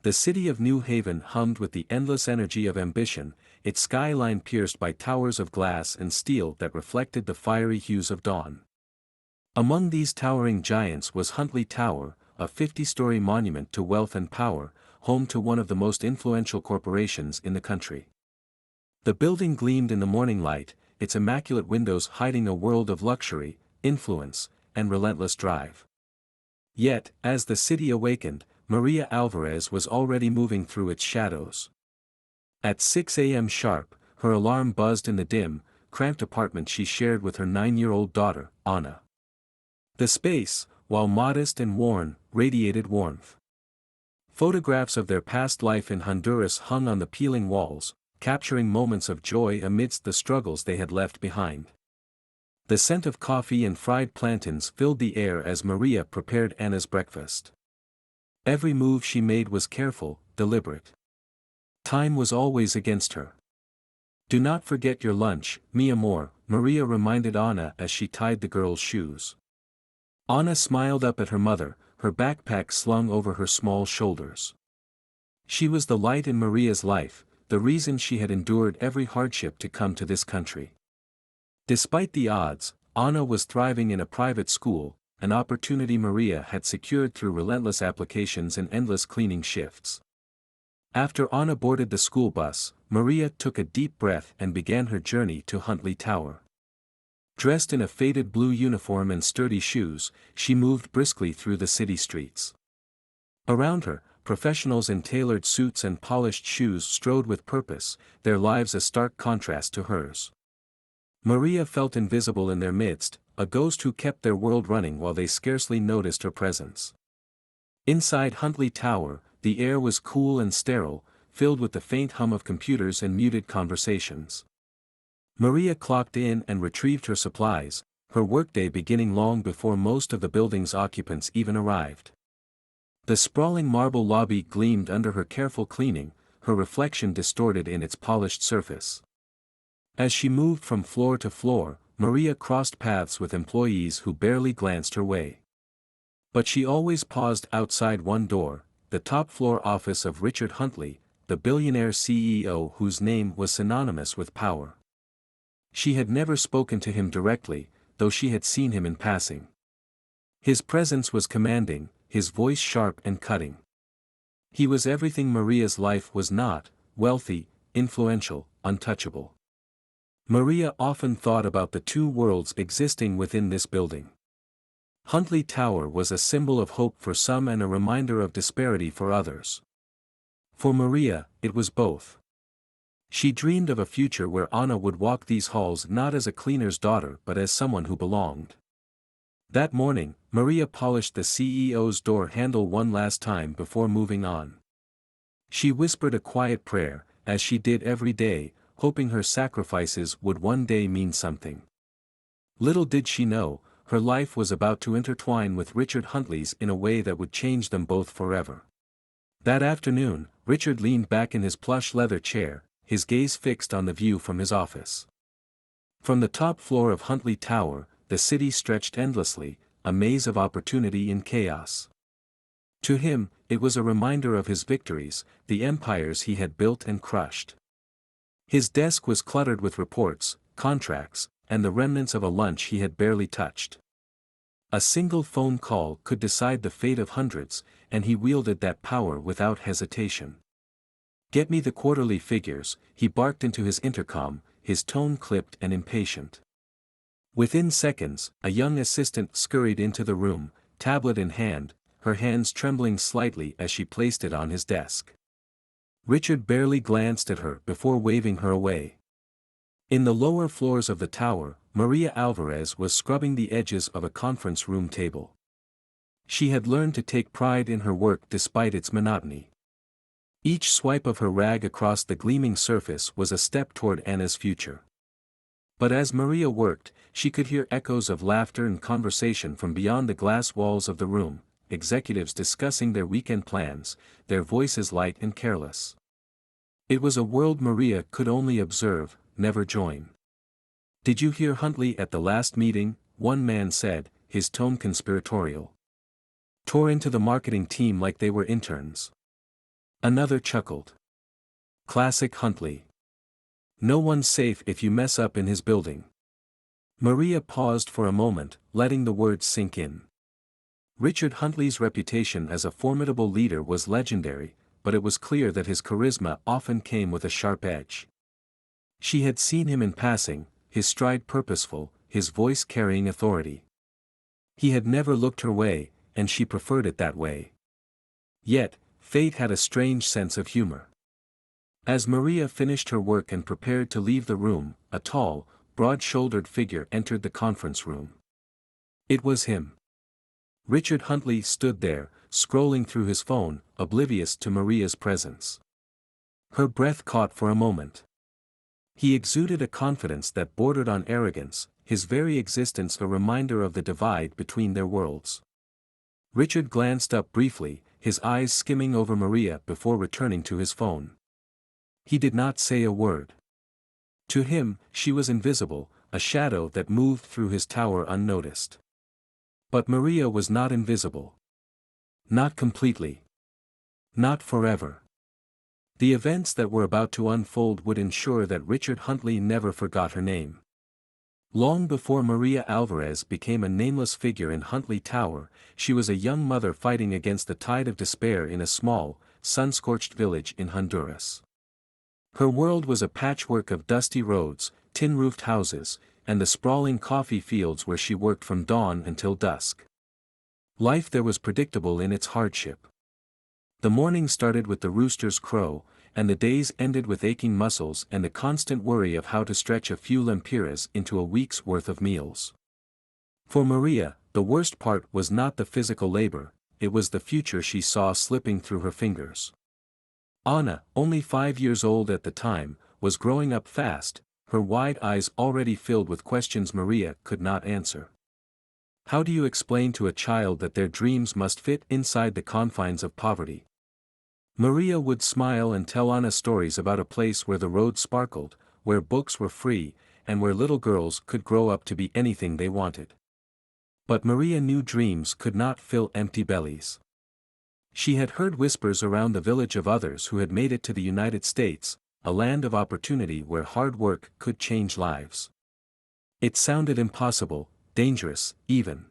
The city of New Haven hummed with the endless energy of ambition, its skyline pierced by towers of glass and steel that reflected the fiery hues of dawn. Among these towering giants was Huntley Tower, a 50-story monument to wealth and power, home to one of the most influential corporations in the country. The building gleamed in the morning light, its immaculate windows hiding a world of luxury, influence, and relentless drive. Yet, as the city awakened, Maria Alvarez was already moving through its shadows. At 6 a.m. sharp, her alarm buzzed in the dim, cramped apartment she shared with her 9-year-old daughter, Ana. The space, while modest and worn, radiated warmth. Photographs of their past life in Honduras hung on the peeling walls, capturing moments of joy amidst the struggles they had left behind. The scent of coffee and fried plantains filled the air as Maria prepared Ana's breakfast. Every move she made was careful, deliberate. Time was always against her. "Do not forget your lunch, mi amor," Maria reminded Ana as she tied the girl's shoes. Ana smiled up at her mother, her backpack slung over her small shoulders. She was the light in Maria's life, the reason she had endured every hardship to come to this country. Despite the odds, Ana was thriving in a private school, an opportunity Maria had secured through relentless applications and endless cleaning shifts. After Ana boarded the school bus, Maria took a deep breath and began her journey to Huntley Tower. Dressed in a faded blue uniform and sturdy shoes, she moved briskly through the city streets. Around her, professionals in tailored suits and polished shoes strode with purpose, their lives a stark contrast to hers. Maria felt invisible in their midst, a ghost who kept their world running while they scarcely noticed her presence. Inside Huntley Tower, the air was cool and sterile, filled with the faint hum of computers and muted conversations. Maria clocked in and retrieved her supplies, her workday beginning long before most of the building's occupants even arrived. The sprawling marble lobby gleamed under her careful cleaning, her reflection distorted in its polished surface. As she moved from floor to floor, Maria crossed paths with employees who barely glanced her way. But she always paused outside one door, the top-floor office of Richard Huntley, the billionaire CEO whose name was synonymous with power. She had never spoken to him directly, though she had seen him in passing. His presence was commanding, his voice sharp and cutting. He was everything Maria's life was not: wealthy, influential, untouchable. Maria often thought about the two worlds existing within this building. Huntley Tower was a symbol of hope for some and a reminder of disparity for others. For Maria, it was both. She dreamed of a future where Ana would walk these halls not as a cleaner's daughter but as someone who belonged. That morning, Maria polished the CEO's door handle one last time before moving on. She whispered a quiet prayer, as she did every day, hoping her sacrifices would one day mean something. Little did she know, her life was about to intertwine with Richard Huntley's in a way that would change them both forever. That afternoon, Richard leaned back in his plush leather chair, his gaze fixed on the view from his office. From the top floor of Huntley Tower, the city stretched endlessly, a maze of opportunity in chaos. To him, it was a reminder of his victories, the empires he had built and crushed. His desk was cluttered with reports, contracts, and the remnants of a lunch he had barely touched. A single phone call could decide the fate of hundreds, and he wielded that power without hesitation. "Get me the quarterly figures," he barked into his intercom, his tone clipped and impatient. Within seconds, a young assistant scurried into the room, tablet in hand, her hands trembling slightly as she placed it on his desk. Richard barely glanced at her before waving her away. In the lower floors of the tower, Maria Alvarez was scrubbing the edges of a conference room table. She had learned to take pride in her work despite its monotony. Each swipe of her rag across the gleaming surface was a step toward Anna's future. But as Maria worked, she could hear echoes of laughter and conversation from beyond the glass walls of the room, executives discussing their weekend plans, their voices light and careless. It was a world Maria could only observe, never join. "Did you hear Huntley at the last meeting?" one man said, his tone conspiratorial. "Tore into the marketing team like they were interns." Another chuckled. Classic Huntley. No one's safe if you mess up in his building. Maria paused for a moment, letting the words sink in. Richard Huntley's reputation as a formidable leader was legendary, but it was clear that his charisma often came with a sharp edge. She had seen him in passing, his stride purposeful, his voice carrying authority. He had never looked her way, and she preferred it that way. Yet, fate had a strange sense of humor. As Maria finished her work and prepared to leave the room, a tall, broad-shouldered figure entered the conference room. It was him. Richard Huntley stood there, scrolling through his phone, oblivious to Maria's presence. Her breath caught for a moment. He exuded a confidence that bordered on arrogance, his very existence a reminder of the divide between their worlds. Richard glanced up briefly, his eyes skimming over Maria before returning to his phone. He did not say a word. To him, she was invisible, a shadow that moved through his tower unnoticed. But Maria was not invisible. Not completely. Not forever. The events that were about to unfold would ensure that Richard Huntley never forgot her name. Long before Maria Alvarez became a nameless figure in Huntley Tower, she was a young mother fighting against the tide of despair in a small, sun-scorched village in Honduras. Her world was a patchwork of dusty roads, tin-roofed houses, and the sprawling coffee fields where she worked from dawn until dusk. Life there was predictable in its hardship. The morning started with the rooster's crow, and the days ended with aching muscles and the constant worry of how to stretch a few lempiras into a week's worth of meals. For Maria, the worst part was not the physical labor, it was the future she saw slipping through her fingers. Anna, only 5 years old at the time, was growing up fast, her wide eyes already filled with questions Maria could not answer. How do you explain to a child that their dreams must fit inside the confines of poverty? Maria would smile and tell Anna stories about a place where the road sparkled, where books were free, and where little girls could grow up to be anything they wanted. But Maria knew dreams could not fill empty bellies. She had heard whispers around the village of others who had made it to the United States, a land of opportunity where hard work could change lives. It sounded impossible, dangerous, even.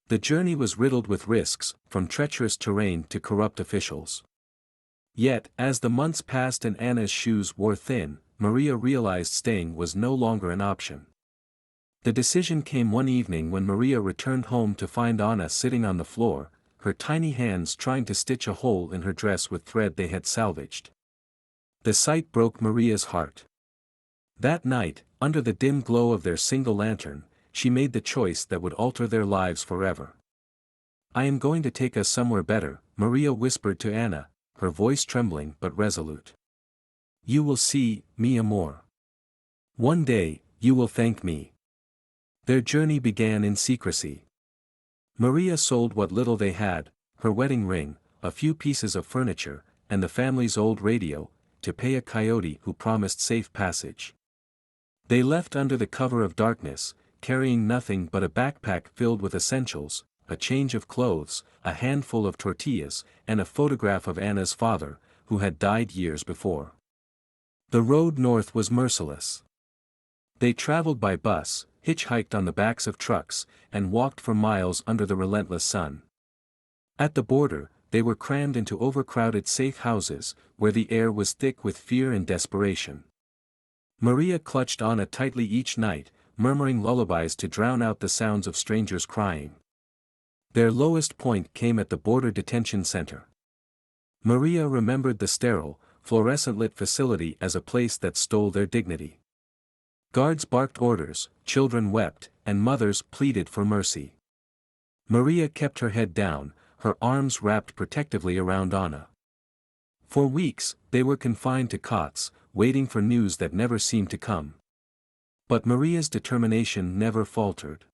The journey was riddled with risks, from treacherous terrain to corrupt officials. Yet, as the months passed and Anna's shoes wore thin, Maria realized staying was no longer an option. The decision came one evening when Maria returned home to find Anna sitting on the floor, her tiny hands trying to stitch a hole in her dress with thread they had salvaged. The sight broke Maria's heart. That night, under the dim glow of their single lantern, she made the choice that would alter their lives forever. "I am going to take us somewhere better," Maria whispered to Anna, her voice trembling but resolute. "You will see, mi amor. One day, you will thank me." Their journey began in secrecy. Maria sold what little they had, her wedding ring, a few pieces of furniture, and the family's old radio, to pay a coyote who promised safe passage. They left under the cover of darkness, carrying nothing but a backpack filled with essentials, a change of clothes, a handful of tortillas, and a photograph of Anna's father, who had died years before. The road north was merciless. They traveled by bus, hitchhiked on the backs of trucks, and walked for miles under the relentless sun. At the border, they were crammed into overcrowded safe houses, where the air was thick with fear and desperation. Maria clutched Anna tightly each night, murmuring lullabies to drown out the sounds of strangers crying. Their lowest point came at the border detention center. Maria remembered the sterile, fluorescent-lit facility as a place that stole their dignity. Guards barked orders, children wept, and mothers pleaded for mercy. Maria kept her head down, her arms wrapped protectively around Anna. For weeks, they were confined to cots, waiting for news that never seemed to come. But Maria's determination never faltered.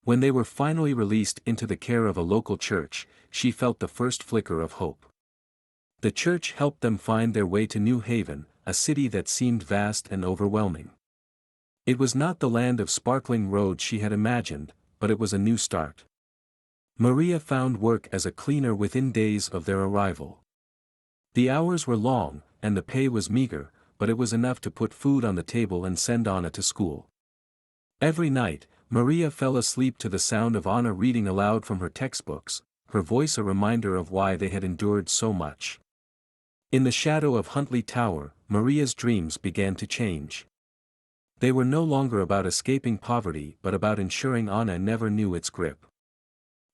When they were finally released into the care of a local church, she felt the first flicker of hope. The church helped them find their way to New Haven, a city that seemed vast and overwhelming. It was not the land of sparkling roads she had imagined, but it was a new start. Maria found work as a cleaner within days of their arrival. The hours were long, and the pay was meager, but it was enough to put food on the table and send Anna to school. Every night, Maria fell asleep to the sound of Anna reading aloud from her textbooks, her voice a reminder of why they had endured so much. In the shadow of Huntley Tower, Maria's dreams began to change. They were no longer about escaping poverty but about ensuring Anna never knew its grip.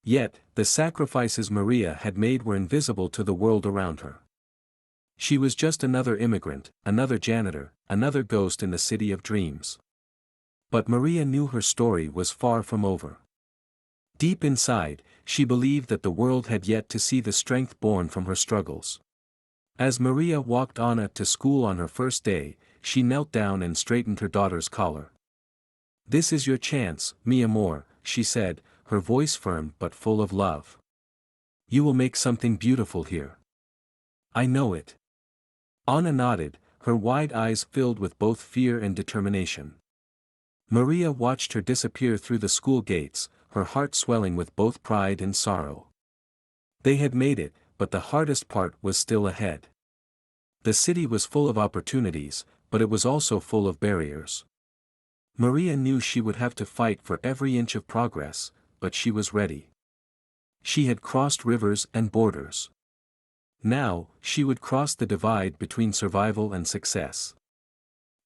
Yet, the sacrifices Maria had made were invisible to the world around her. She was just another immigrant, another janitor, another ghost in the city of dreams. But Maria knew her story was far from over. Deep inside, she believed that the world had yet to see the strength born from her struggles. As Maria walked Anna to school on her first day, she knelt down and straightened her daughter's collar. "This is your chance, mi amor," she said, her voice firm but full of love. "You will make something beautiful here. I know it." Anna nodded, her wide eyes filled with both fear and determination. Maria watched her disappear through the school gates, her heart swelling with both pride and sorrow. They had made it, but the hardest part was still ahead. The city was full of opportunities, but it was also full of barriers. Maria knew she would have to fight for every inch of progress, but she was ready. She had crossed rivers and borders. Now, she would cross the divide between survival and success.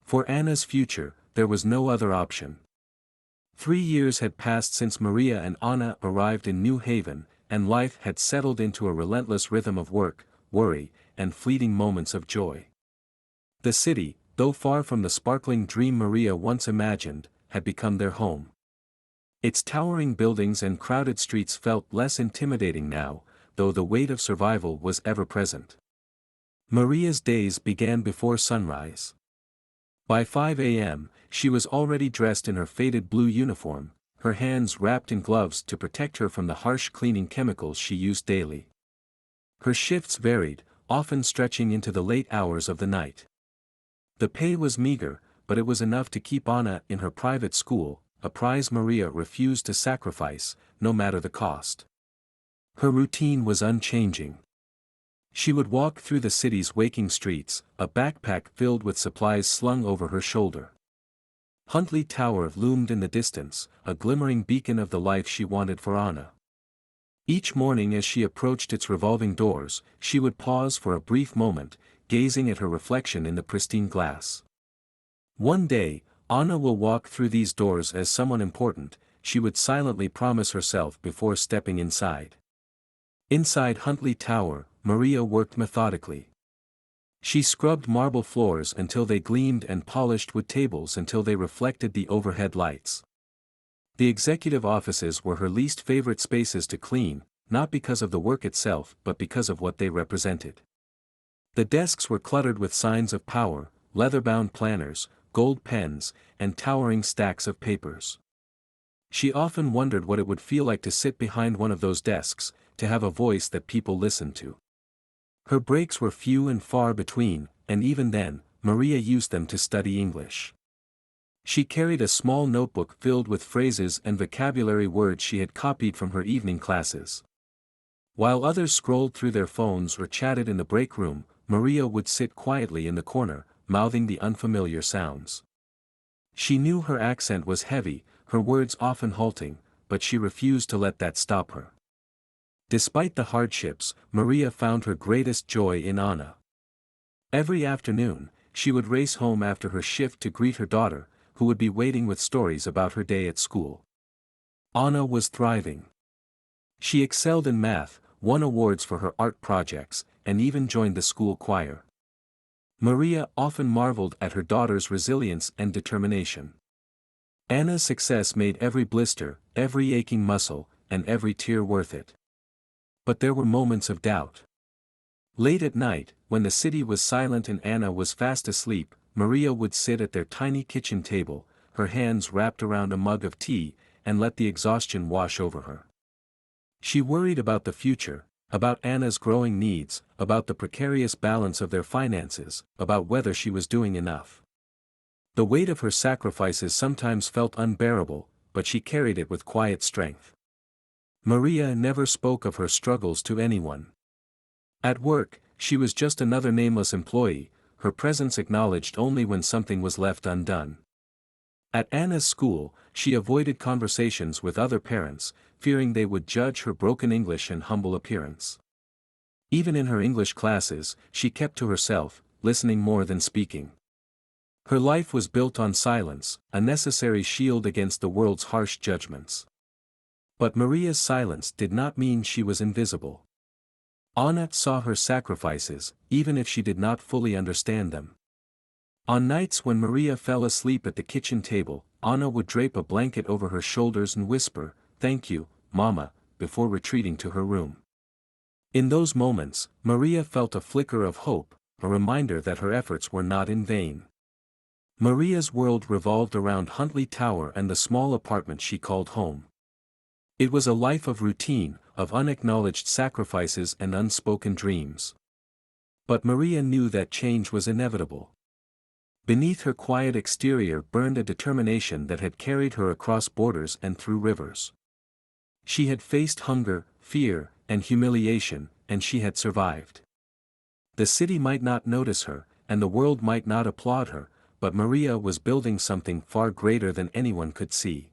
For Anna's future, there was no other option. 3 years had passed since Maria and Anna arrived in New Haven, and life had settled into a relentless rhythm of work, worry, and fleeting moments of joy. The city, though far from the sparkling dream Maria once imagined, had become their home. Its towering buildings and crowded streets felt less intimidating now, though the weight of survival was ever present. Maria's days began before sunrise. By 5 a.m., she was already dressed in her faded blue uniform, her hands wrapped in gloves to protect her from the harsh cleaning chemicals she used daily. Her shifts varied, often stretching into the late hours of the night. The pay was meager, but it was enough to keep Anna in her private school, a prize Maria refused to sacrifice, no matter the cost. Her routine was unchanging. She would walk through the city's waking streets, a backpack filled with supplies slung over her shoulder. Huntley Tower loomed in the distance, a glimmering beacon of the life she wanted for Anna. Each morning as she approached its revolving doors, she would pause for a brief moment, gazing at her reflection in the pristine glass. "One day, Anna will walk through these doors as someone important," she would silently promise herself before stepping inside. Inside Huntley Tower, Maria worked methodically. She scrubbed marble floors until they gleamed and polished wood tables until they reflected the overhead lights. The executive offices were her least favorite spaces to clean, not because of the work itself but because of what they represented. The desks were cluttered with signs of power, leather-bound planners, gold pens, and towering stacks of papers. She often wondered what it would feel like to sit behind one of those desks, to have a voice that people listened to. Her breaks were few and far between, and even then, Maria used them to study English. She carried a small notebook filled with phrases and vocabulary words she had copied from her evening classes. While others scrolled through their phones or chatted in the break room, Maria would sit quietly in the corner, mouthing the unfamiliar sounds. She knew her accent was heavy, her words often halting, but she refused to let that stop her. Despite the hardships, Maria found her greatest joy in Anna. Every afternoon, she would race home after her shift to greet her daughter, who would be waiting with stories about her day at school. Anna was thriving. She excelled in math, won awards for her art projects, and even joined the school choir. Maria often marveled at her daughter's resilience and determination. Anna's success made every blister, every aching muscle, and every tear worth it. But there were moments of doubt. Late at night, when the city was silent and Anna was fast asleep, Maria would sit at their tiny kitchen table, her hands wrapped around a mug of tea, and let the exhaustion wash over her. She worried about the future, about Anna's growing needs, about the precarious balance of their finances, about whether she was doing enough. The weight of her sacrifices sometimes felt unbearable, but she carried it with quiet strength. Maria never spoke of her struggles to anyone. At work, she was just another nameless employee, her presence acknowledged only when something was left undone. At Anna's school, she avoided conversations with other parents, fearing they would judge her broken English and humble appearance. Even in her English classes, she kept to herself, listening more than speaking. Her life was built on silence, a necessary shield against the world's harsh judgments. But Maria's silence did not mean she was invisible. Anna saw her sacrifices, even if she did not fully understand them. On nights when Maria fell asleep at the kitchen table, Anna would drape a blanket over her shoulders and whisper, "Thank you, Mama," before retreating to her room. In those moments, Maria felt a flicker of hope, a reminder that her efforts were not in vain. Maria's world revolved around Huntley Tower and the small apartment she called home. It was a life of routine, of unacknowledged sacrifices and unspoken dreams. But Maria knew that change was inevitable. Beneath her quiet exterior burned a determination that had carried her across borders and through rivers. She had faced hunger, fear, and humiliation, and she had survived. The city might not notice her, and the world might not applaud her, but Maria was building something far greater than anyone could see.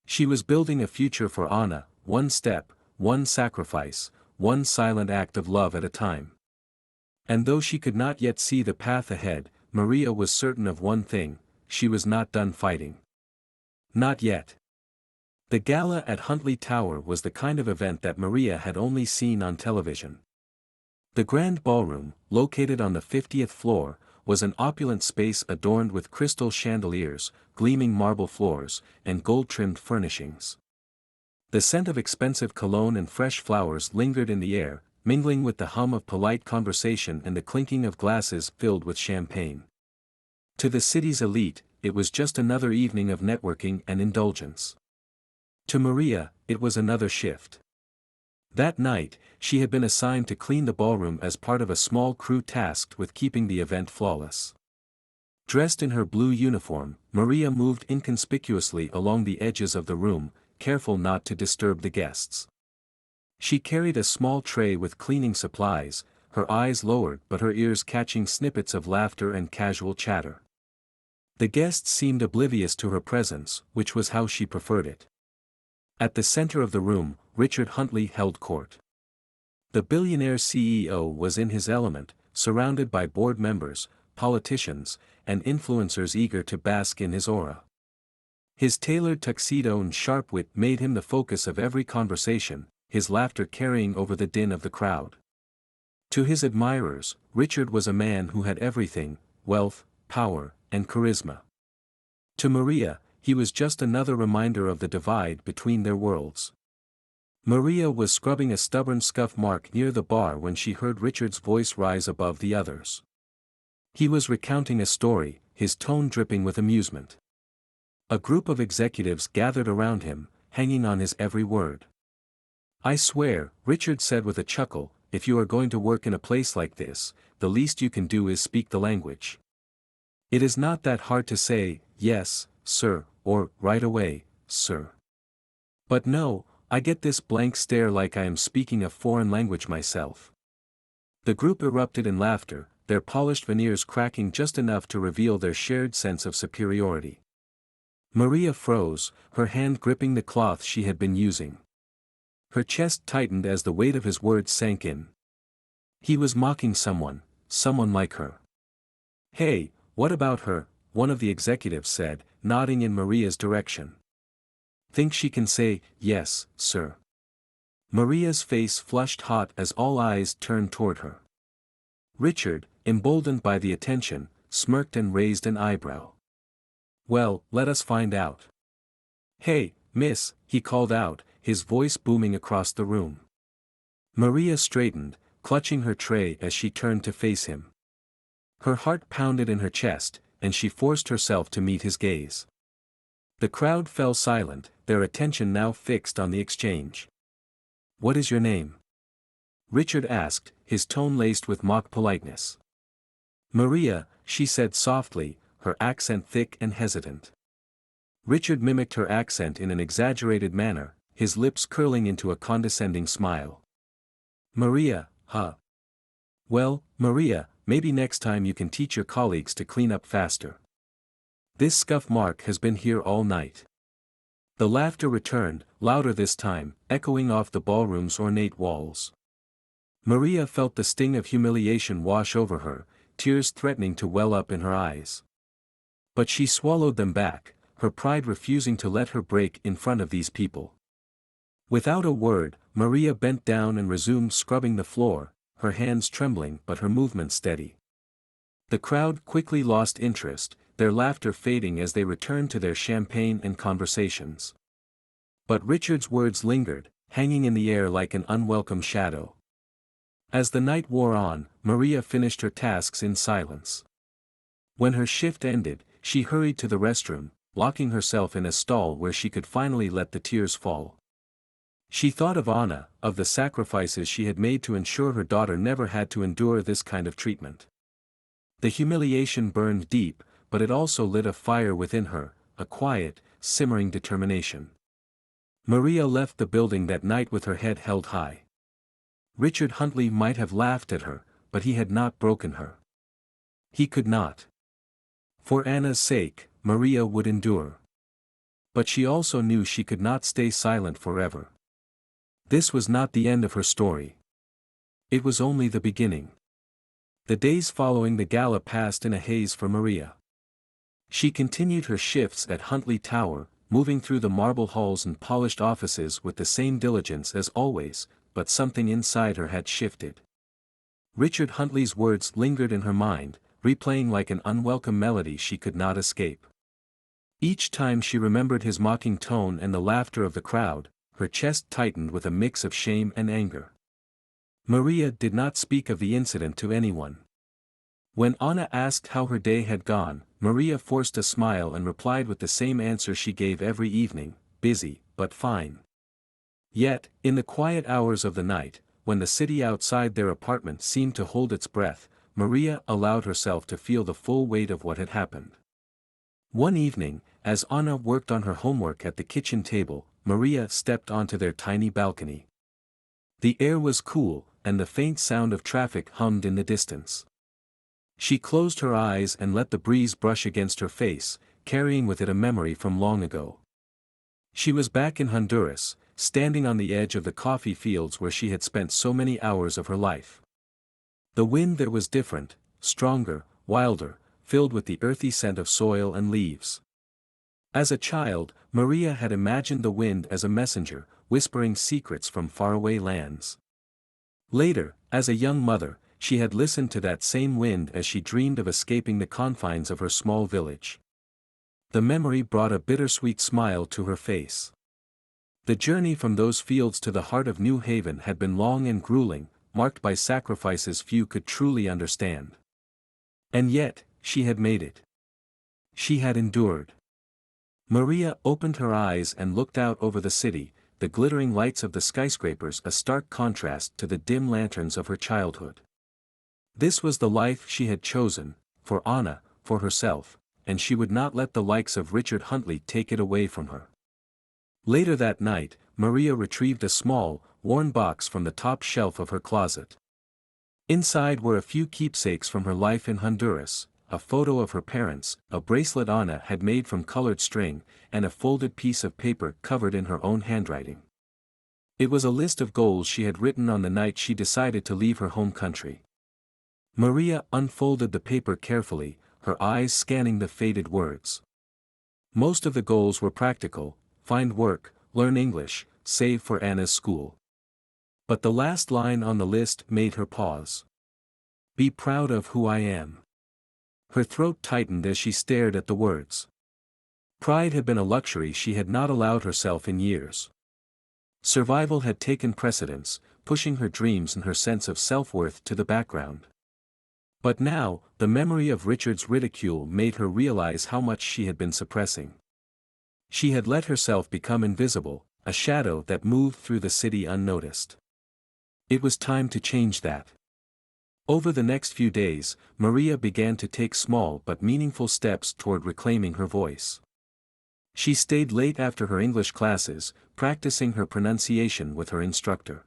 She was building a future for Anna, one step, one sacrifice, one silent act of love at a time. And though she could not yet see the path ahead, Maria was certain of one thing: she was not done fighting. Not yet. The gala at Huntley Tower was the kind of event that Maria had only seen on television. The grand ballroom, located on the 50th floor, was an opulent space adorned with crystal chandeliers, gleaming marble floors, and gold-trimmed furnishings. The scent of expensive cologne and fresh flowers lingered in the air, mingling with the hum of polite conversation and the clinking of glasses filled with champagne. To the city's elite, it was just another evening of networking and indulgence. To Maria, it was another shift. That night, she had been assigned to clean the ballroom as part of a small crew tasked with keeping the event flawless. Dressed in her blue uniform, Maria moved inconspicuously along the edges of the room, careful not to disturb the guests. She carried a small tray with cleaning supplies, her eyes lowered but her ears catching snippets of laughter and casual chatter. The guests seemed oblivious to her presence, which was how she preferred it. At the center of the room, Richard Huntley held court. The Billionaire CEO was in his element, surrounded by board members, politicians, and influencers eager to bask in his aura. His tailored tuxedo and sharp wit made him the focus of every conversation, his laughter carrying over the din of the crowd. To his admirers, Richard was a man who had everything: wealth, power, and charisma. To Maria, he was just another reminder of the divide between their worlds. Maria was scrubbing a stubborn scuff mark near the bar when she heard Richard's voice rise above the others. He was recounting a story, his tone dripping with amusement. A group of executives gathered around him, hanging on his every word. "I swear," Richard said with a chuckle, "if you are going to work in a place like this, the least you can do is speak the language. It is not that hard to say, 'Yes, sir,' or 'Right away, sir.' But no, I get this blank stare like I am speaking a foreign language myself." The group erupted in laughter, their polished veneers cracking just enough to reveal their shared sense of superiority. Maria froze, her hand gripping the cloth she had been using. Her chest tightened as the weight of his words sank in. He was mocking someone like her. "Hey, what about her?" one of the executives said, nodding in Maria's direction. "Think she can say, 'Yes, sir'?" Maria's face flushed hot as all eyes turned toward her. Richard, emboldened by the attention, smirked and raised an eyebrow. "Well, let us find out." "Hey, miss," he called out, his voice booming across the room. Maria straightened, clutching her tray as she turned to face him. Her heart pounded in her chest, and she forced herself to meet his gaze. The crowd fell silent, their attention now fixed on the exchange. "What is your name?" Richard asked, his tone laced with mock politeness. "Maria," she said softly, her accent thick and hesitant. Richard mimicked her accent in an exaggerated manner, his lips curling into a condescending smile. "Maria, huh? Well, Maria, maybe next time you can teach your colleagues to clean up faster. This scuff mark has been here all night. The laughter returned, louder this time, echoing off the ballroom's ornate walls. Maria felt the sting of humiliation wash over her, tears threatening to well up in her eyes. But she swallowed them back, her pride refusing to let her break in front of these people. Without a word, Maria bent down and resumed scrubbing the floor, her hands trembling but her movements steady. The crowd quickly lost interest, their laughter fading as they returned to their champagne and conversations. But Richard's words lingered, hanging in the air like an unwelcome shadow. As the night wore on, Maria finished her tasks in silence. When her shift ended, she hurried to the restroom, locking herself in a stall where she could finally let the tears fall. She thought of Anna, of the sacrifices she had made to ensure her daughter never had to endure this kind of treatment. The humiliation burned deep, but it also lit a fire within her, a quiet, simmering determination. Maria left the building that night with her head held high. Richard Huntley might have laughed at her, but he had not broken her. He could not. For Anna's sake, Maria would endure. But she also knew she could not stay silent forever. This was not the end of her story. It was only the beginning. The days following the gala passed in a haze for Maria. She continued her shifts at Huntley Tower, moving through the marble halls and polished offices with the same diligence as always, but something inside her had shifted. Richard Huntley's words lingered in her mind, replaying like an unwelcome melody she could not escape. Each time she remembered his mocking tone and the laughter of the crowd, her chest tightened with a mix of shame and anger. Maria did not speak of the incident to anyone. When Anna asked how her day had gone, Maria forced a smile and replied with the same answer she gave every evening, busy, but fine. Yet, in the quiet hours of the night, when the city outside their apartment seemed to hold its breath, Maria allowed herself to feel the full weight of what had happened. One evening, as Anna worked on her homework at the kitchen table, Maria stepped onto their tiny balcony. The air was cool, and the faint sound of traffic hummed in the distance. She closed her eyes and let the breeze brush against her face, carrying with it a memory from long ago. She was back in Honduras, standing on the edge of the coffee fields where she had spent so many hours of her life. The wind there was different, stronger, wilder, filled with the earthy scent of soil and leaves. As a child, Maria had imagined the wind as a messenger, whispering secrets from faraway lands. Later, as a young mother, she had listened to that same wind as she dreamed of escaping the confines of her small village. The memory brought a bittersweet smile to her face. The journey from those fields to the heart of New Haven had been long and grueling, marked by sacrifices few could truly understand. And yet, she had made it. She had endured. Maria opened her eyes and looked out over the city, the glittering lights of the skyscrapers a stark contrast to the dim lanterns of her childhood. This was the life she had chosen, for Anna, for herself, and she would not let the likes of Richard Huntley take it away from her. Later that night, Maria retrieved a small, worn box from the top shelf of her closet. Inside were a few keepsakes from her life in Honduras, a photo of her parents, a bracelet Anna had made from colored string, and a folded piece of paper covered in her own handwriting. It was a list of goals she had written on the night she decided to leave her home country. Maria unfolded the paper carefully, her eyes scanning the faded words. Most of the goals were practical: find work, learn English, save for Anna's school. But the last line on the list made her pause. Be proud of who I am. Her throat tightened as she stared at the words. Pride had been a luxury she had not allowed herself in years. Survival had taken precedence, pushing her dreams and her sense of self-worth to the background. But now, the memory of Richard's ridicule made her realize how much she had been suppressing. She had let herself become invisible, a shadow that moved through the city unnoticed. It was time to change that. Over the next few days, Maria began to take small but meaningful steps toward reclaiming her voice. She stayed late after her English classes, practicing her pronunciation with her instructor.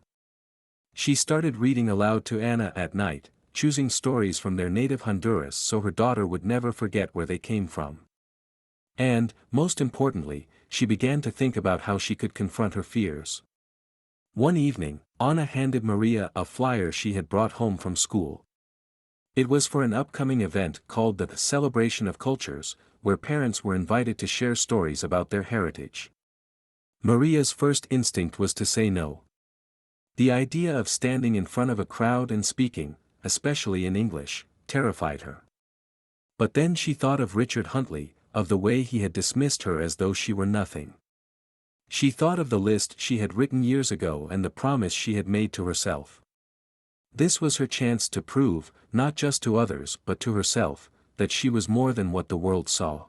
She started reading aloud to Anna at night, choosing stories from their native Honduras so her daughter would never forget where they came from. And, most importantly, she began to think about how she could confront her fears. One evening, Anna handed Maria a flyer she had brought home from school. It was for an upcoming event called the Celebration of Cultures, where parents were invited to share stories about their heritage. Maria's first instinct was to say no. The idea of standing in front of a crowd and speaking, especially in English, terrified her. But then she thought of Richard Huntley, of the way he had dismissed her as though she were nothing. She thought of the list she had written years ago and the promise she had made to herself. This was her chance to prove, not just to others but to herself, that she was more than what the world saw.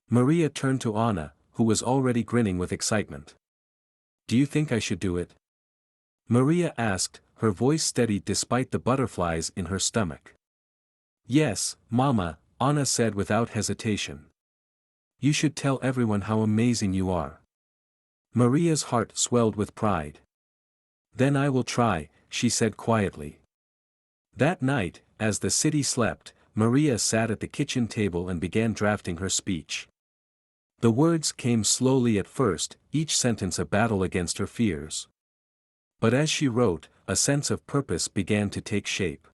Maria turned to Anna, who was already grinning with excitement. "Do you think I should do it?" Maria asked, her voice steadied despite the butterflies in her stomach. "Yes, Mama," Anna said without hesitation. "You should tell everyone how amazing you are." Maria's heart swelled with pride. "Then I will try," she said quietly. That night, as the city slept, Maria sat at the kitchen table and began drafting her speech. The words came slowly at first, each sentence a battle against her fears. But as she wrote, a sense of purpose began to take shape.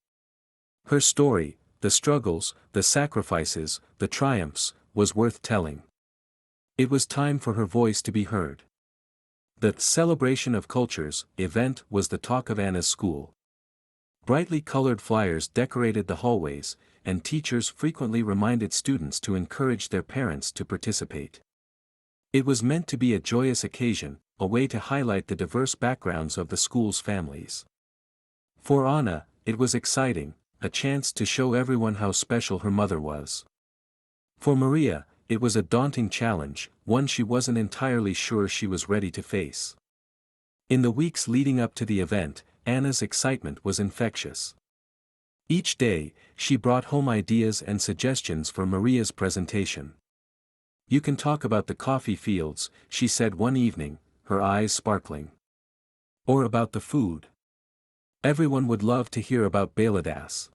Her story, the struggles, the sacrifices, the triumphs, was worth telling. It was time for her voice to be heard. The Celebration of Cultures event was the talk of Anna's school. Brightly colored flyers decorated the hallways, and teachers frequently reminded students to encourage their parents to participate. It was meant to be a joyous occasion, a way to highlight the diverse backgrounds of the school's families. For Anna, it was exciting, a chance to show everyone how special her mother was. For Maria, it was a daunting challenge, one she wasn't entirely sure she was ready to face. In the weeks leading up to the event, Anna's excitement was infectious. Each day, she brought home ideas and suggestions for Maria's presentation. "You can talk about the coffee fields," she said one evening, her eyes sparkling. "Or about the food. Everyone would love to hear about Bailadas."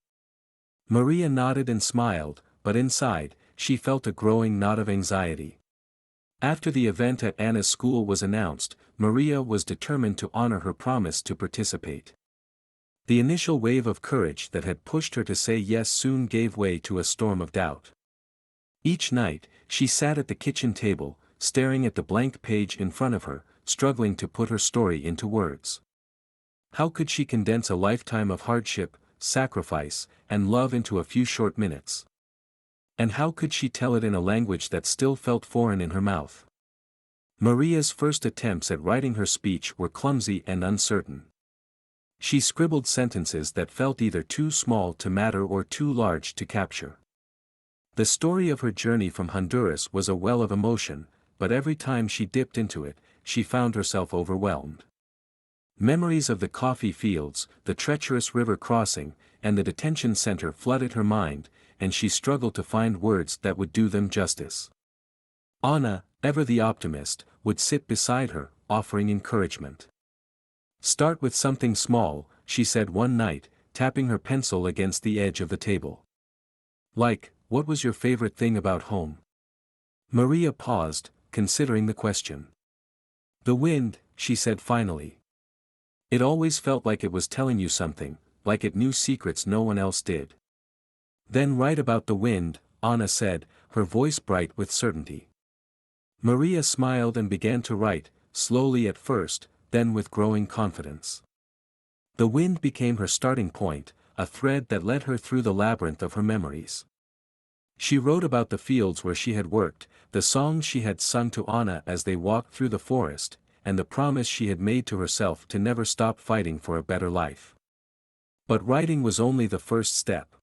Maria nodded and smiled, but inside, she felt a growing knot of anxiety. After the event at Anna's school was announced, Maria was determined to honor her promise to participate. The initial wave of courage that had pushed her to say yes soon gave way to a storm of doubt. Each night, she sat at the kitchen table, staring at the blank page in front of her, struggling to put her story into words. How could she condense a lifetime of hardship, sacrifice, and love into a few short minutes? And how could she tell it in a language that still felt foreign in her mouth? Maria's first attempts at writing her speech were clumsy and uncertain. She scribbled sentences that felt either too small to matter or too large to capture. The story of her journey from Honduras was a well of emotion, but every time she dipped into it, she found herself overwhelmed. Memories of the coffee fields, the treacherous river crossing, and the detention center flooded her mind, and she struggled to find words that would do them justice. Anna, ever the optimist, would sit beside her, offering encouragement. "Start with something small," she said one night, tapping her pencil against the edge of the table. "Like, what was your favorite thing about home?" Maria paused, considering the question. "The wind," she said finally. "It always felt like it was telling you something, like it knew secrets no one else did." "Then write about the wind," Anna said, her voice bright with certainty. Maria smiled and began to write, slowly at first, then with growing confidence. The wind became her starting point, a thread that led her through the labyrinth of her memories. She wrote about the fields where she had worked, the songs she had sung to Anna as they walked through the forest, and the promise she had made to herself to never stop fighting for a better life. But writing was only the first step.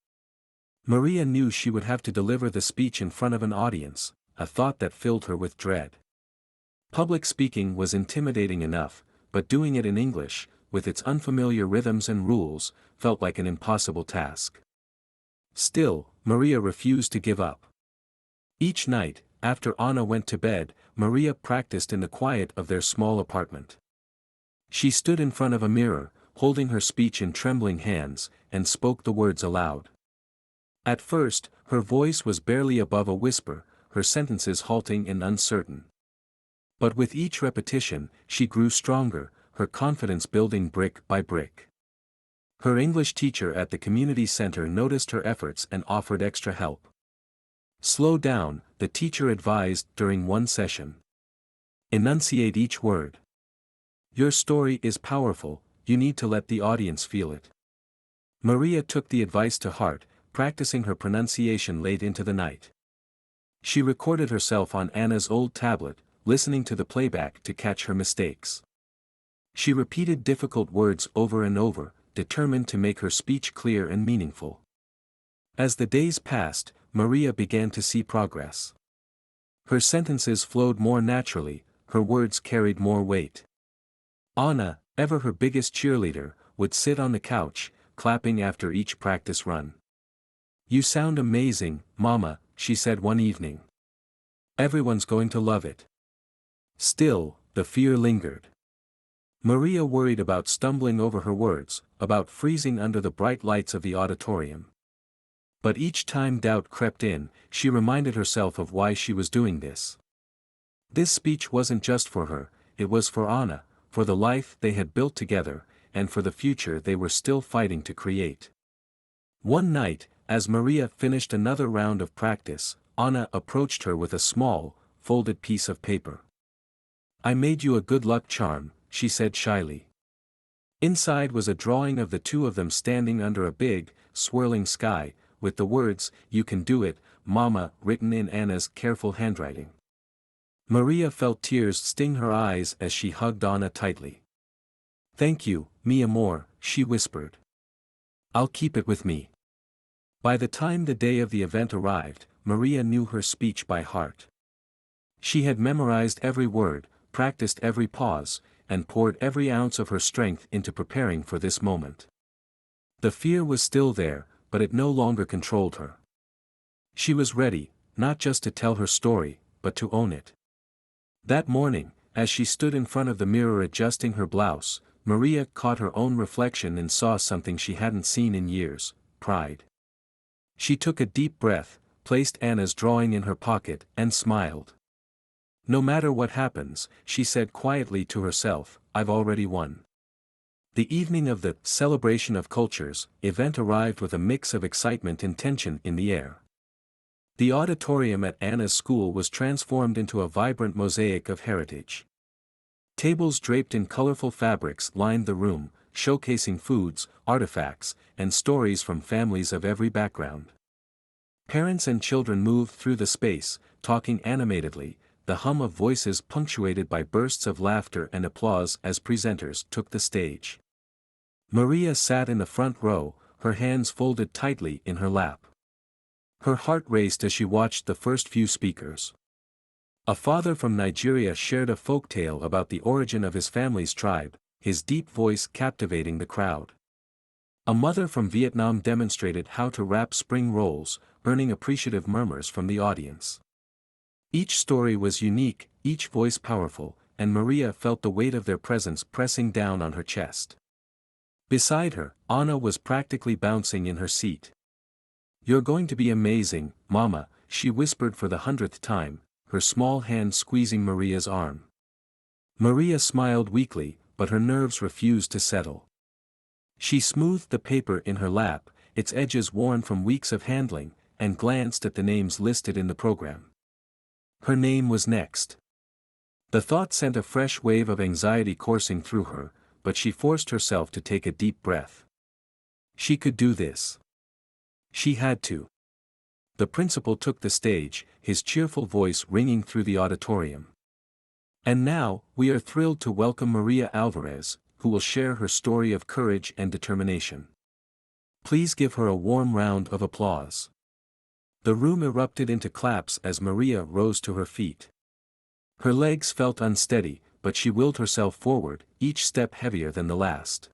Maria knew she would have to deliver the speech in front of an audience, a thought that filled her with dread. Public speaking was intimidating enough, but doing it in English, with its unfamiliar rhythms and rules, felt like an impossible task. Still, Maria refused to give up. Each night, after Anna went to bed, Maria practiced in the quiet of their small apartment. She stood in front of a mirror, holding her speech in trembling hands, and spoke the words aloud. At first, her voice was barely above a whisper, her sentences halting and uncertain. But with each repetition, she grew stronger, her confidence building brick by brick. Her English teacher at the community center noticed her efforts and offered extra help. "Slow down," the teacher advised during one session. "Enunciate each word. Your story is powerful, you need to let the audience feel it." Maria took the advice to heart, practicing her pronunciation late into the night. She recorded herself on Anna's old tablet, listening to the playback to catch her mistakes. She repeated difficult words over and over, determined to make her speech clear and meaningful. As the days passed, Maria began to see progress. Her sentences flowed more naturally, her words carried more weight. Anna, ever her biggest cheerleader, would sit on the couch, clapping after each practice run. "You sound amazing, Mama," she said one evening. "Everyone's going to love it." Still, the fear lingered. Maria worried about stumbling over her words, about freezing under the bright lights of the auditorium. But each time doubt crept in, she reminded herself of why she was doing this. This speech wasn't just for her, it was for Anna, for the life they had built together, and for the future they were still fighting to create. One night, as Maria finished another round of practice, Anna approached her with a small, folded piece of paper. "I made you a good luck charm," she said shyly. Inside was a drawing of the two of them standing under a big, swirling sky, with the words, "You can do it, Mama," written in Anna's careful handwriting. Maria felt tears sting her eyes as she hugged Anna tightly. "Thank you, mi amor," she whispered. "I'll keep it with me." By the time the day of the event arrived, Maria knew her speech by heart. She had memorized every word, practiced every pause, and poured every ounce of her strength into preparing for this moment. The fear was still there, but it no longer controlled her. She was ready, not just to tell her story, but to own it. That morning, as she stood in front of the mirror adjusting her blouse, Maria caught her own reflection and saw something she hadn't seen in years: pride. She took a deep breath, placed Anna's drawing in her pocket, and smiled. "No matter what happens," she said quietly to herself, "I've already won." The evening of the Celebration of Cultures event arrived with a mix of excitement and tension in the air. The auditorium at Anna's school was transformed into a vibrant mosaic of heritage. Tables draped in colorful fabrics lined the room, showcasing foods, artifacts, and stories from families of every background. Parents and children moved through the space, talking animatedly, the hum of voices punctuated by bursts of laughter and applause as presenters took the stage. Maria sat in the front row, her hands folded tightly in her lap. Her heart raced as she watched the first few speakers. A father from Nigeria shared a folktale about the origin of his family's tribe, his deep voice captivating the crowd. A mother from Vietnam demonstrated how to wrap spring rolls, earning appreciative murmurs from the audience. Each story was unique, each voice powerful, and Maria felt the weight of their presence pressing down on her chest. Beside her, Anna was practically bouncing in her seat. "You're going to be amazing, Mama," she whispered for the 100th time, her small hand squeezing Maria's arm. Maria smiled weakly, but her nerves refused to settle. She smoothed the paper in her lap, its edges worn from weeks of handling, and glanced at the names listed in the program. Her name was next. The thought sent a fresh wave of anxiety coursing through her, but she forced herself to take a deep breath. She could do this. She had to. The principal took the stage, his cheerful voice ringing through the auditorium. "And now, we are thrilled to welcome Maria Alvarez, who will share her story of courage and determination. Please give her a warm round of applause." The room erupted into claps as Maria rose to her feet. Her legs felt unsteady, but she willed herself forward, each step heavier than the last.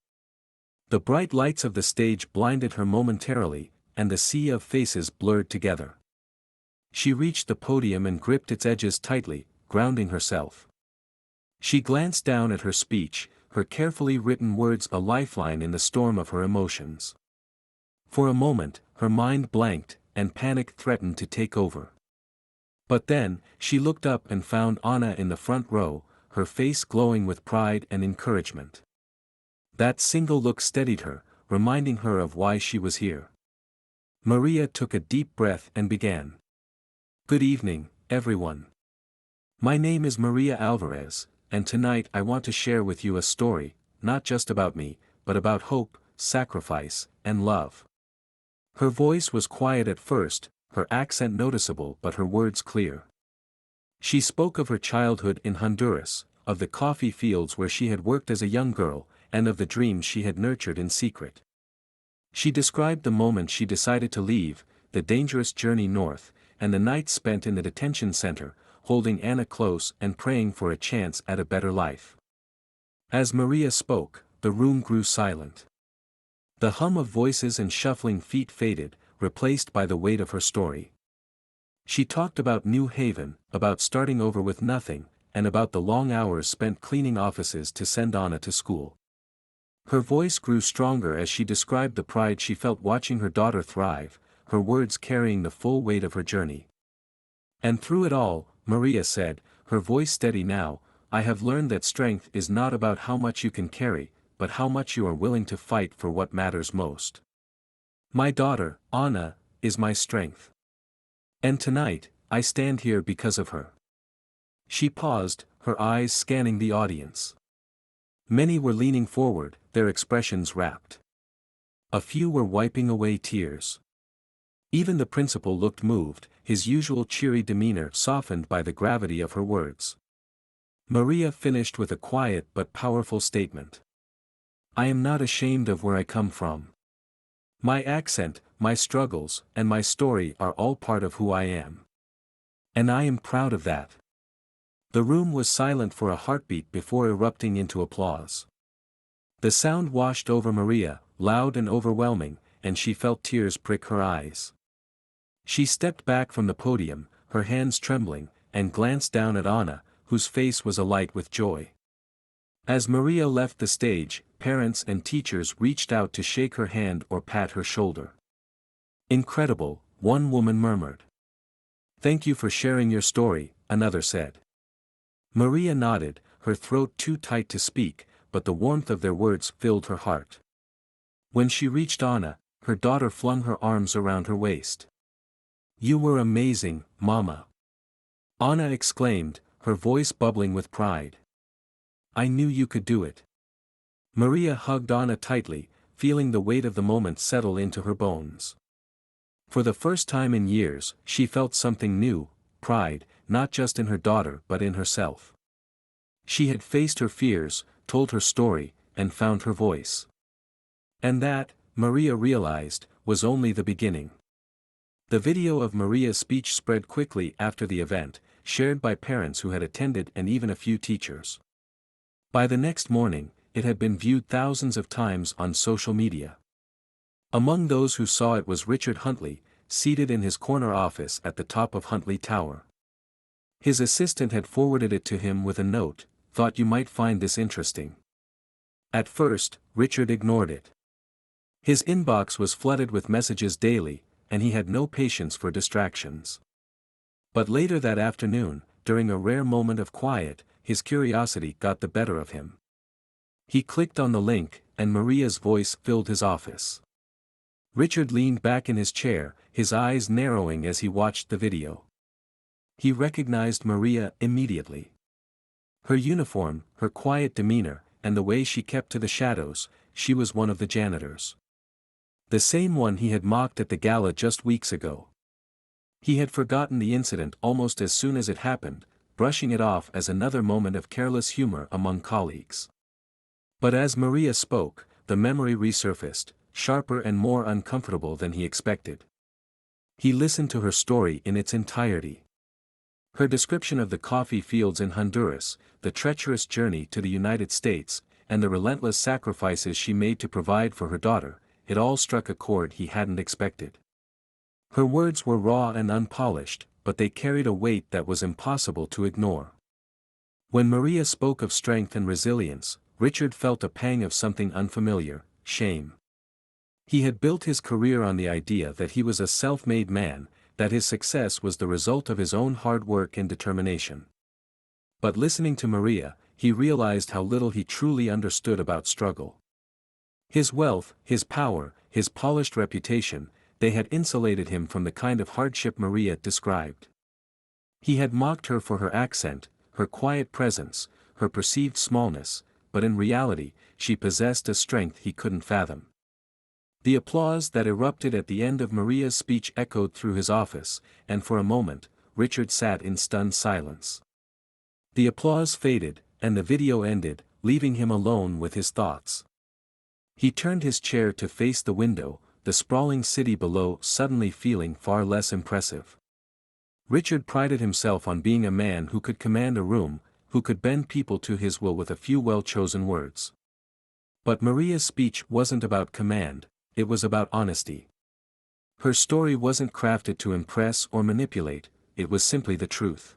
The bright lights of the stage blinded her momentarily, and the sea of faces blurred together. She reached the podium and gripped its edges tightly, grounding herself. She glanced down at her speech, her carefully written words a lifeline in the storm of her emotions. For a moment, her mind blanked, and panic threatened to take over. But then, she looked up and found Anna in the front row, her face glowing with pride and encouragement. That single look steadied her, reminding her of why she was here. Maria took a deep breath and began. Good evening, everyone. My name is Maria Alvarez, and tonight I want to share with you a story, not just about me, but about hope, sacrifice, and love. Her voice was quiet at first, her accent noticeable but her words clear. She spoke of her childhood in Honduras, of the coffee fields where she had worked as a young girl, and of the dreams she had nurtured in secret. She described the moment she decided to leave, the dangerous journey north, and the nights spent in the detention center, holding Anna close and praying for a chance at a better life. As Maria spoke, the room grew silent. The hum of voices and shuffling feet faded, replaced by the weight of her story. She talked about New Haven, about starting over with nothing, and about the long hours spent cleaning offices to send Anna to school. Her voice grew stronger as she described the pride she felt watching her daughter thrive, her words carrying the full weight of her journey. And through it all, Maria said, her voice steady now, I have learned that strength is not about how much you can carry, but how much you are willing to fight for what matters most. My daughter, Anna, is my strength. And tonight, I stand here because of her. She paused, her eyes scanning the audience. Many were leaning forward, their expressions rapt. A few were wiping away tears. Even the principal looked moved, his usual cheery demeanor softened by the gravity of her words. Maria finished with a quiet but powerful statement. I am not ashamed of where I come from. My accent, my struggles, and my story are all part of who I am. And I am proud of that. The room was silent for a heartbeat before erupting into applause. The sound washed over Maria, loud and overwhelming, and she felt tears prick her eyes. She stepped back from the podium, her hands trembling, and glanced down at Anna, whose face was alight with joy. As Maria left the stage, parents and teachers reached out to shake her hand or pat her shoulder. Incredible, one woman murmured. Thank you for sharing your story, another said. Maria nodded, her throat too tight to speak, but the warmth of their words filled her heart. When she reached Anna, her daughter flung her arms around her waist. You were amazing, Mama. Anna exclaimed, her voice bubbling with pride. I knew you could do it. Maria hugged Anna tightly, feeling the weight of the moment settle into her bones. For the first time in years, she felt something new, pride, not just in her daughter but in herself. She had faced her fears, told her story, and found her voice. And that, Maria realized, was only the beginning. The video of Maria's speech spread quickly after the event, shared by parents who had attended and even a few teachers. By the next morning, it had been viewed thousands of times on social media. Among those who saw it was Richard Huntley, seated in his corner office at the top of Huntley Tower. His assistant had forwarded it to him with a note, thought you might find this interesting. At first, Richard ignored it. His inbox was flooded with messages daily, and he had no patience for distractions. But later that afternoon, during a rare moment of quiet, his curiosity got the better of him. He clicked on the link, and Maria's voice filled his office. Richard leaned back in his chair, his eyes narrowing as he watched the video. He recognized Maria immediately. Her uniform, her quiet demeanor, and the way she kept to the shadows, she was one of the janitors. The same one he had mocked at the gala just weeks ago. He had forgotten the incident almost as soon as it happened, brushing it off as another moment of careless humor among colleagues. But as Maria spoke, the memory resurfaced, sharper and more uncomfortable than he expected. He listened to her story in its entirety. Her description of the coffee fields in Honduras, the treacherous journey to the United States, and the relentless sacrifices she made to provide for her daughter, it all struck a chord he hadn't expected. Her words were raw and unpolished, but they carried a weight that was impossible to ignore. When Maria spoke of strength and resilience, Richard felt a pang of something unfamiliar: shame. He had built his career on the idea that he was a self-made man, that his success was the result of his own hard work and determination. But listening to Maria, he realized how little he truly understood about struggle. His wealth, his power, his polished reputation, they had insulated him from the kind of hardship Maria described. He had mocked her for her accent, her quiet presence, her perceived smallness, but in reality, she possessed a strength he couldn't fathom. The applause that erupted at the end of Maria's speech echoed through his office, and for a moment, Richard sat in stunned silence. The applause faded, and the video ended, leaving him alone with his thoughts. He turned his chair to face the window, the sprawling city below suddenly feeling far less impressive. Richard prided himself on being a man who could command a room, who could bend people to his will with a few well-chosen words. But Maria's speech wasn't about command, it was about honesty. Her story wasn't crafted to impress or manipulate, it was simply the truth.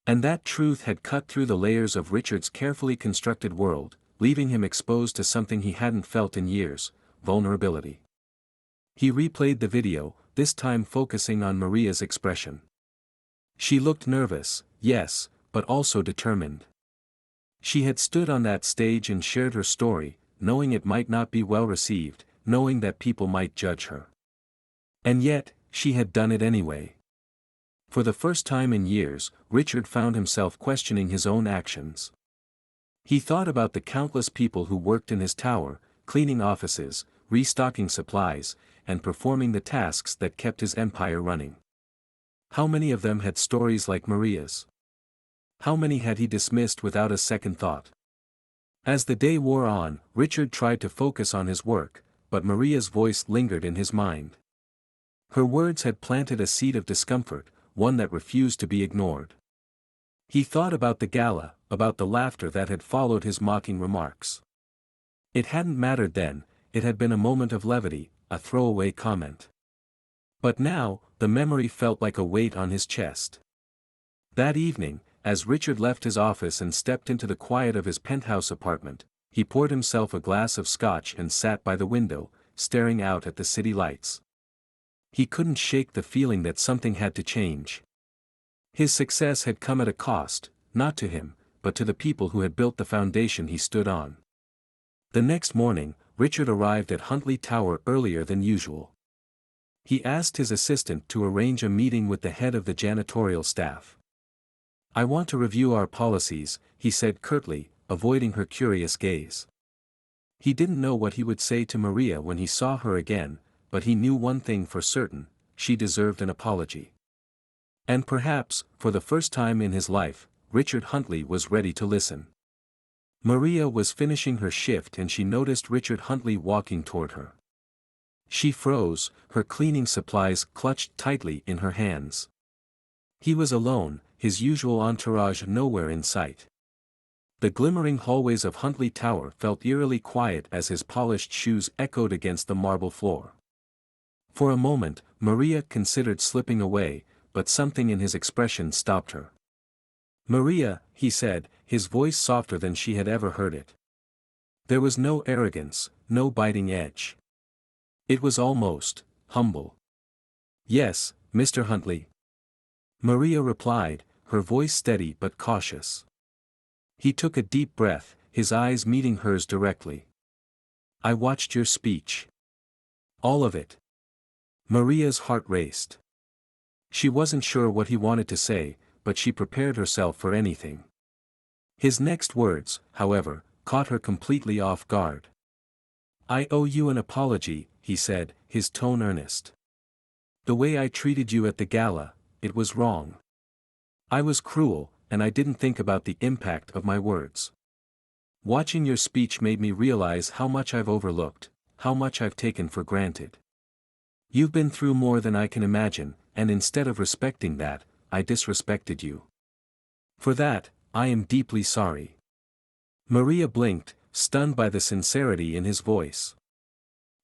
And that truth had cut through the layers of Richard's carefully constructed world, leaving him exposed to something he hadn't felt in years: vulnerability. He replayed the video, this time focusing on Maria's expression. She looked nervous, yes, but also determined. She had stood on that stage and shared her story, knowing it might not be well received, knowing that people might judge her. And yet, she had done it anyway. For the first time in years, Richard found himself questioning his own actions. He thought about the countless people who worked in his tower, cleaning offices, restocking supplies, and performing the tasks that kept his empire running. How many of them had stories like Maria's? How many had he dismissed without a second thought? As the day wore on, Richard tried to focus on his work, but Maria's voice lingered in his mind. Her words had planted a seed of discomfort, one that refused to be ignored. He thought about the gala, about the laughter that had followed his mocking remarks. It hadn't mattered then, it had been a moment of levity, a throwaway comment. But now, the memory felt like a weight on his chest. That evening, as Richard left his office and stepped into the quiet of his penthouse apartment, he poured himself a glass of scotch and sat by the window, staring out at the city lights. He couldn't shake the feeling that something had to change. His success had come at a cost, not to him, but to the people who had built the foundation he stood on. The next morning, Richard arrived at Huntley Tower earlier than usual. He asked his assistant to arrange a meeting with the head of the janitorial staff. "I want to review our policies," he said curtly, avoiding her curious gaze. He didn't know what he would say to Maria when he saw her again, but he knew one thing for certain: she deserved an apology. And perhaps, for the first time in his life, Richard Huntley was ready to listen. Maria was finishing her shift and she noticed Richard Huntley walking toward her. She froze, her cleaning supplies clutched tightly in her hands. He was alone, his usual entourage nowhere in sight. The glimmering hallways of Huntley Tower felt eerily quiet as his polished shoes echoed against the marble floor. For a moment, Maria considered slipping away, but something in his expression stopped her. "Maria," he said, his voice softer than she had ever heard it. There was no arrogance, no biting edge. It was almost humble. "Yes, Mr. Huntley." Maria replied, her voice steady but cautious. He took a deep breath, his eyes meeting hers directly. "I watched your speech. All of it." Maria's heart raced. She wasn't sure what he wanted to say, but she prepared herself for anything. His next words, however, caught her completely off guard. "I owe you an apology," he said, his tone earnest. "The way I treated you at the gala, it was wrong. I was cruel, and I didn't think about the impact of my words. Watching your speech made me realize how much I've overlooked, how much I've taken for granted. You've been through more than I can imagine, and instead of respecting that, I disrespected you. For that, I am deeply sorry." Maria blinked, stunned by the sincerity in his voice.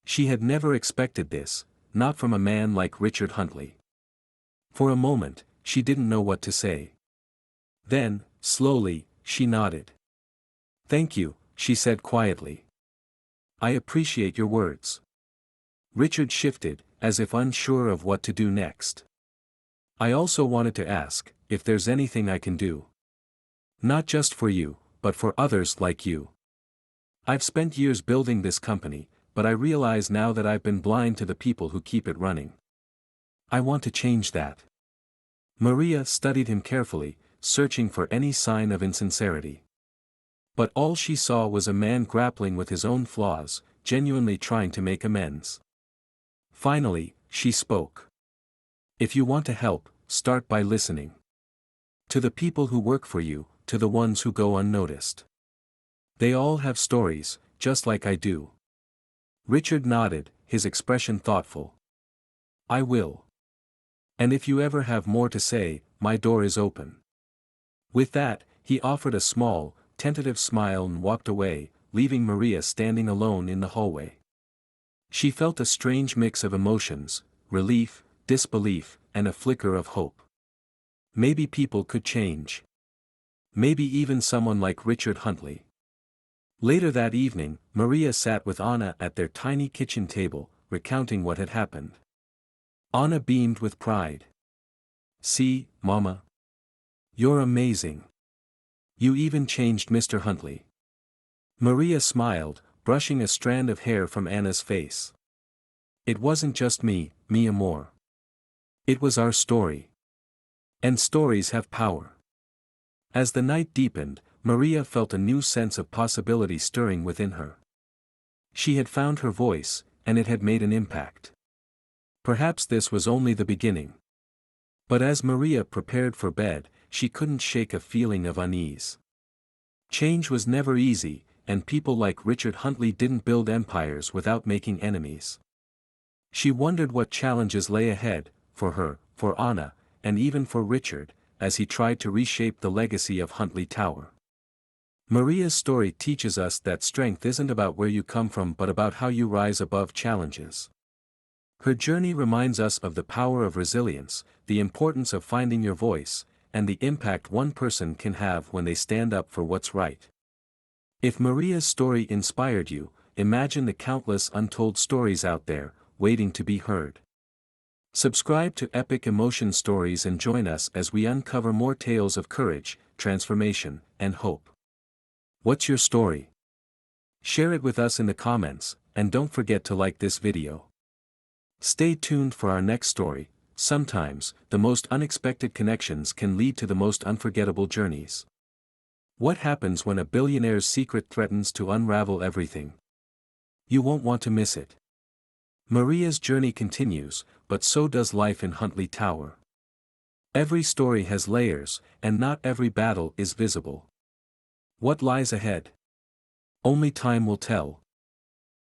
She had never expected this, not from a man like Richard Huntley. For a moment, she didn't know what to say. Then, slowly, she nodded. "Thank you," she said quietly. I appreciate your words. Richard shifted, as if unsure of what to do next. I also wanted to ask, if there's anything I can do. Not just for you, but for others like you. I've spent years building this company, but I realize now that I've been blind to the people who keep it running. I want to change that. Maria studied him carefully, searching for any sign of insincerity. But all she saw was a man grappling with his own flaws, genuinely trying to make amends. Finally, she spoke. If you want to help, start by listening. To the people who work for you, to the ones who go unnoticed. They all have stories, just like I do. Richard nodded, his expression thoughtful. I will. And if you ever have more to say, my door is open. With that, he offered a small, tentative smile and walked away, leaving Maria standing alone in the hallway. She felt a strange mix of emotions, relief, disbelief, and a flicker of hope. Maybe people could change. Maybe even someone like Richard Huntley. Later that evening, Maria sat with Anna at their tiny kitchen table, recounting what had happened. Anna beamed with pride. See, Mama. You're amazing. You even changed Mr. Huntley. Maria smiled, brushing a strand of hair from Anna's face. It wasn't just me, mi amor. It was our story. And stories have power. As the night deepened, Maria felt a new sense of possibility stirring within her. She had found her voice, and it had made an impact. Perhaps this was only the beginning. But as Maria prepared for bed, she couldn't shake a feeling of unease. Change was never easy, and people like Richard Huntley didn't build empires without making enemies. She wondered what challenges lay ahead, for her, for Anna, and even for Richard, as he tried to reshape the legacy of Huntley Tower. Maria's story teaches us that strength isn't about where you come from but about how you rise above challenges. Her journey reminds us of the power of resilience, the importance of finding your voice, and the impact one person can have when they stand up for what's right. If Maria's story inspired you, imagine the countless untold stories out there, waiting to be heard. Subscribe to Epic Emotion Stories and join us as we uncover more tales of courage, transformation, and hope. What's your story? Share it with us in the comments, and don't forget to like this video. Stay tuned for our next story. Sometimes, the most unexpected connections can lead to the most unforgettable journeys. What happens when a billionaire's secret threatens to unravel everything? You won't want to miss it. Maria's journey continues, but so does life in Huntley Tower. Every story has layers, and not every battle is visible. What lies ahead? Only time will tell.